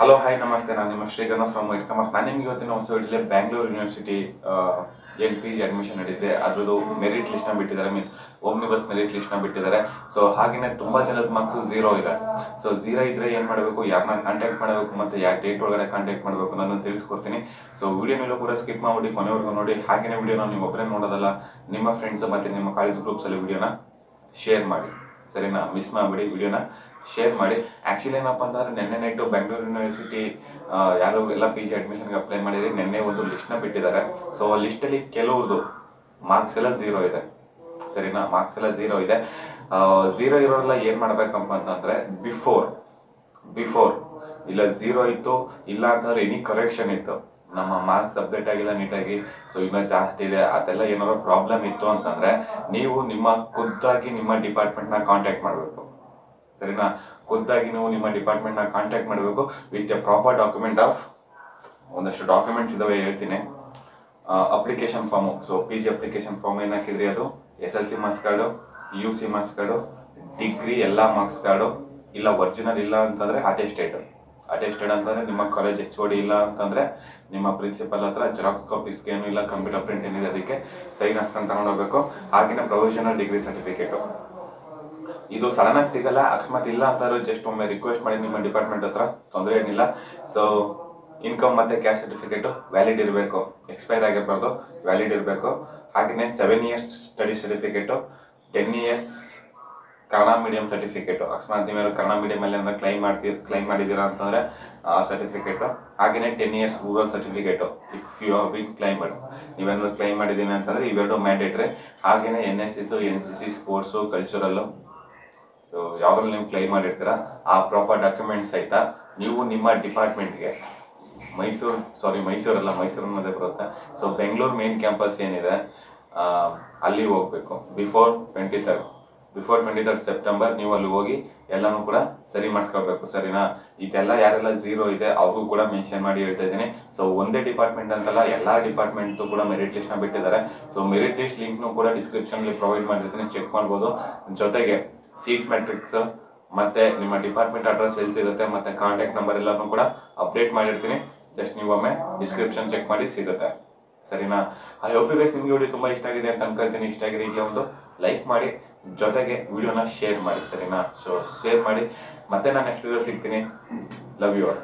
Hello hi ನಮಸ್ತೆ, ನಾನು ನಿಮ್ಮ ಶ್ರೀಗಂಧ ಫ್ರಮ್ ವೈಟ್ ಕಾಮರ್ಸ್. ನಾನು ನಿಮ್ಗೆ ಇವತ್ತಿನ ಹೊಸ ವಿಡಿಯೋಲಿ ಬ್ಯಾಂಗ್ಳೂರ್ ಯೂನಿವರ್ಸಿಟಿ ಏನು ಪಿ ಜಿ ಅಡ್ಮಿಷನ್ ನಡೆದಿದೆ ಅದ್ರದ್ದು ಮೆರಿಟ್ ಲಿಸ್ಟ್ನ ಬಿಟ್ಟಿದ್ದಾರೆ. ಓಮ್ನಿಬಸ್ ಮೆರಿಟ್ ಲಿಸ್ಟ್ನ ಬಿಟ್ಟಿದ್ದಾರೆ. ಸೊ ಹಾಗೆಯೇ ತುಂಬಾ ಜನದ ಮಾರ್ಕ್ಸ್ 0 ಇದೆ. ಸೊ 0 ಇದ್ರೆ ಏನ್ ಮಾಡಬೇಕು, ಯಾರನ್ನ ಕಾಂಟ್ಯಾಕ್ಟ್ ಮಾಡಬೇಕು, ಮತ್ತೆ ಯಾವ ಡೇಟ್ ಒಳಗಡೆ ಕಾಂಟ್ಯಾಕ್ಟ್ ಮಾಡಬೇಕು ಅನ್ನೋದನ್ನ ತಿಳಿಸ್ಕೊಡ್ತೀನಿ. ಸೊ ವಿಡಿಯೋ ಮೇಲೂ ಕೂಡ ಸ್ಕಿಪ್ ಮಾಡಿ ಕೊನೆವರೆಗೂ ನೋಡಿ. ಹಾಗೇನೇ ವಿಡಿಯೋನ ನೀವು ಒಬ್ಬರೇ ನೋಡೋದಲ್ಲ, ನಿಮ್ಮ ಫ್ರೆಂಡ್ಸ್ ಮತ್ತೆ ನಿಮ್ಮ ಕಾಲೇಜ್ ಗ್ರೂಪ್ಸ್ ಅಲ್ಲಿ ವಿಡಿಯೋನ ಶೇರ್ ಮಾಡಿ, ಸರಿನಾ? ಮಿಸ್ ಮಾಡಬೇಡಿ, ವಿಡಿಯೋನ ಶೇರ್ ಮಾಡಿ. ಆಕ್ಚುಲಿ ಏನಪ್ಪಾ ಅಂತಂದ್ರೆ ನಿನ್ನೆ ನೈಟ್ ಬೆಂಗಳೂರು ಯೂನಿವರ್ಸಿಟಿ ಯಾರು ಎಲ್ಲ ಪಿ ಜಿ ಅಡ್ಮಿಷನ್ಗೆ ಅಪ್ಲೈ ಮಾಡಿದ್ರೆ ನಿನ್ನೆ ಒಂದು ಲಿಸ್ಟ್ ನ ಬಿಟ್ಟಿದ್ದಾರೆ. ಸೊ ಆ ಲಿಸ್ಟ್ ಅಲ್ಲಿ ಕೆಲವ್ರದ್ದು ಮಾರ್ಕ್ಸ್ ಎಲ್ಲ 0 ಇದೆ, ಸರಿನಾ? ಮಾರ್ಕ್ಸ್ ಎಲ್ಲ 0 ಇದೆ. 0 ಇರೋರೆಲ್ಲ ಏನ್ ಮಾಡ್ಬೇಕಪ್ಪ ಅಂತಂದ್ರೆ ಬಿಫೋರ್ ಇಲ್ಲ 0 ಇತ್ತು, ಇಲ್ಲ ಅಂತಂದ್ರೆ ಎನಿ ಕರೆಕ್ಷನ್ ಇತ್ತು, ನಮ್ಮ ಮಾರ್ಕ್ಸ್ ಅಪ್ಡೇಟ್ ಆಗಿಲ್ಲ ನೀಟಾಗಿ, ಸೊ ಇನ್ನೂ ಜಾಸ್ತಿ ಇದೆ, ಅದೆಲ್ಲ ಏನಾದ್ರು ಪ್ರಾಬ್ಲಮ್ ಇತ್ತು ಅಂತಂದ್ರೆ ನೀವು ನಿಮ್ಮ ಖುದ್ದಾಗಿ ನಿಮ್ಮ ಡಿಪಾರ್ಟ್ಮೆಂಟ್ ನ ಕಾಂಟ್ಯಾಕ್ಟ್ ಮಾಡಬೇಕು, ಸರಿನಾ? ಖುದ್ದಾಗಿ ನೀವು ನಿಮ್ಮ ಡಿಪಾರ್ಟ್ಮೆಂಟ್ ನ ಕಾಂಟ್ಯಾಕ್ಟ್ ಮಾಡಬೇಕು with a proper document of ಒಂದಷ್ಟು ಡಾಕ್ಯುಮೆಂಟ್ಸ್ ಇದಾವೆ, ಹೇಳ್ತೀನಿ. Application form, so P G application form ಏನ್ ಹಾಕಿದ್ರಿ, ಅದು SLC marks card, UC marks card, degree ಎಲ್ಲಾ ಮಾರ್ಕ್ಸ್ ಕಾರ್ಡು, ಇಲ್ಲ ಒರಿಜಿನಲ್ ಇಲ್ಲ ಅಂತಂದ್ರೆ ಅಟೆಸ್ಟೆಡ್ ಅಂತಂದ್ರೆ ನಿಮ್ಮ ಕಾಲೇಜ್ HOD ಇಲ್ಲ ಅಂತಂದ್ರೆ ನಿಮ್ಮ ಪ್ರಿನ್ಸಿಪಲ್ ಹತ್ರ ಜೆರಾಕ್ಸ್ ಕಾಪೀಸ್ ಏನು ಇಲ್ಲ, ಕಂಪ್ಯೂಟರ್ ಪ್ರಿಂಟ್ ಏನಿದೆ ಅದಕ್ಕೆ ಸೈನ್ ಹಾಕ್ಕೊಂಡು ತಗೊಂಡು ಹೋಗ್ಬೇಕು. ಹಾಗೇನೆ ಪ್ರೊವಿಷನಲ್ ಡಿಗ್ರಿ ಸರ್ಟಿಫಿಕೇಟ್. ಇದು ಸಡನ್ ಆಗಿ ಸಿಗಲ್ಲ, ಅಕಸ್ಮಾತ್ ಇಲ್ಲ ಅಂತಾದ್ರೂ ಜಸ್ಟ್ ಒಮ್ಮೆ ರಿಕ್ವೆಸ್ಟ್ ಮಾಡಿ ನಿಮ್ಮ ಡಿಪಾರ್ಟ್ಮೆಂಟ್ ಹತ್ರ, ತೊಂದರೆ ಏನಿಲ್ಲ. ಸೊ ಇನ್ಕಮ್ ಮತ್ತೆ ಕ್ಯಾಶ್ ಸರ್ಟಿಫಿಕೇಟ್ ವ್ಯಾಲಿಡ್ ಇರಬೇಕು, ಎಕ್ಸ್ಪೈರ್ ಆಗಿರಬಾರ್ದು, ವ್ಯಾಲಿಡ್ ಇರಬೇಕು. ಹಾಗೆಯೇ 7 years study certificate, 10 years Kannada medium certificate. ಅಕಸ್ಮಾತ್ ನೀವೇನು ಕನ್ನಡ ಮೀಡಿಯಂ ಅಲ್ಲಿ ಕ್ಲೈಮ್ ಮಾಡಿದೀರಾ ಅಂತಂದ್ರೆ ಸರ್ಟಿಫಿಕೇಟ್. ಹಾಗೇನೆ 10 years rural certificate if you have been claimed. ನೀವೇನು ಕ್ಲೈಮ್ ಮಾಡಿದೀನಿ ಅಂತಂದ್ರೆ ಇವೆರಡು ಮ್ಯಾಂಡೇಟರಿ. ಹಾಗೇನೆ NSS, NCC, sports, cultural, so ಯಾವ್ದ್ರಲ್ಲಿ ನೀವು ಕ್ಲೈಮ್ ಮಾಡಿರ್ತೀರಾ ಆ ಪ್ರಾಪರ್ ಡಾಕ್ಯುಮೆಂಟ್ಸ್ ಆಯ್ತಾ ನೀವು ನಿಮ್ಮ ಡಿಪಾರ್ಟ್ಮೆಂಟ್ಗೆ ಮೈಸೂರಲ್ಲ, ಮೈಸೂರು ಅನ್ನೋದೇ ಬರುತ್ತೆ. ಸೊ ಬೆಂಗಳೂರು ಮೇನ್ ಕ್ಯಾಂಪಸ್ ಏನಿದೆ ಅಲ್ಲಿ ಹೋಗ್ಬೇಕು ಬಿಫೋರ್ 23rd ಸೆಪ್ಟೆಂಬರ್. ನೀವು ಅಲ್ಲಿ ಹೋಗಿ ಎಲ್ಲಾನು ಕೂಡ ಸರಿ ಮಾಡಿಸ್ಕೊಳ್ಬೇಕು, ಸರಿನಾ? ಇದೆಲ್ಲ ಯಾರೆಲ್ಲ 0 ಇದೆ ಅವ್ರಿಗೂ ಕೂಡ ಮೆನ್ಷನ್ ಮಾಡಿ ಹೇಳ್ತಾ ಇದ್ದೀನಿ. ಸೊ ಒಂದೇ ಡಿಪಾರ್ಟ್ಮೆಂಟ್ ಅಂತಲ್ಲ, ಎಲ್ಲಾ ಡಿಪಾರ್ಟ್ಮೆಂಟ್ ಕೂಡ ಮೆರಿಟ್ ಲಿಸ್ಟ್ ನ ಬಿಟ್ಟಿದ್ದಾರೆ. ಸೊ ಮೆರಿಟ್ ಲಿಸ್ಟ್ ಲಿಂಕ್ ಕೂಡ ಡಿಸ್ಕ್ರಿಪ್ಷನ್ ಅಲ್ಲಿ ಪ್ರೊವೈಡ್ ಮಾಡಿರ್ತೀನಿ, ಚೆಕ್ ಮಾಡ್ಬೋದು. ಜೊತೆಗೆ ಸೀಟ್ ಮ್ಯಾಟ್ರಿಕ್ಸ್ ಮತ್ತೆ ನಿಮ್ಮ ಡಿಪಾರ್ಟ್ಮೆಂಟ್ ಅಡ್ರೆಸ್ ಎಲ್ಲಿ ಸಿಗುತ್ತೆ ಮತ್ತೆ ಕಾಂಟ್ಯಾಕ್ಟ್ ನಂಬರ್ ಎಲ್ಲಾನು ಕೂಡ ಅಪ್ಡೇಟ್ ಮಾಡಿರ್ತೀನಿ. ಜಸ್ಟ್ ನೀವು ಒಮ್ಮೆ ಡಿಸ್ಕ್ರಿಪ್ಷನ್ ಚೆಕ್ ಮಾಡಿ ಸಿಗುತ್ತೆ, ಸರಿನಾ? ಐ ಹೋಪ್ ಯು ಗೈಸ್ ನಿಮ್ಗೆ ವಿಡಿಯೋ ತುಂಬಾ ಇಷ್ಟ ಆಗಿದೆ ಅಂತ ಅನ್ಕೊಳ್ತೀನಿ. ಇಷ್ಟ ಆಗಿದೆ ಇಲ್ಲಿ ಒಂದು ಲೈಕ್ ಮಾಡಿ, ಜೊತೆಗೆ ವಿಡಿಯೋನ ಶೇರ್ ಮಾಡಿ, ಸರಿನಾ? ಸೊ ಶೇರ್ ಮಾಡಿ. ಮತ್ತೆ ನಾನು ನೆಕ್ಸ್ಟ್ ವಿಡಿಯೋ ಸಿಗ್ತೀನಿ. Love you all.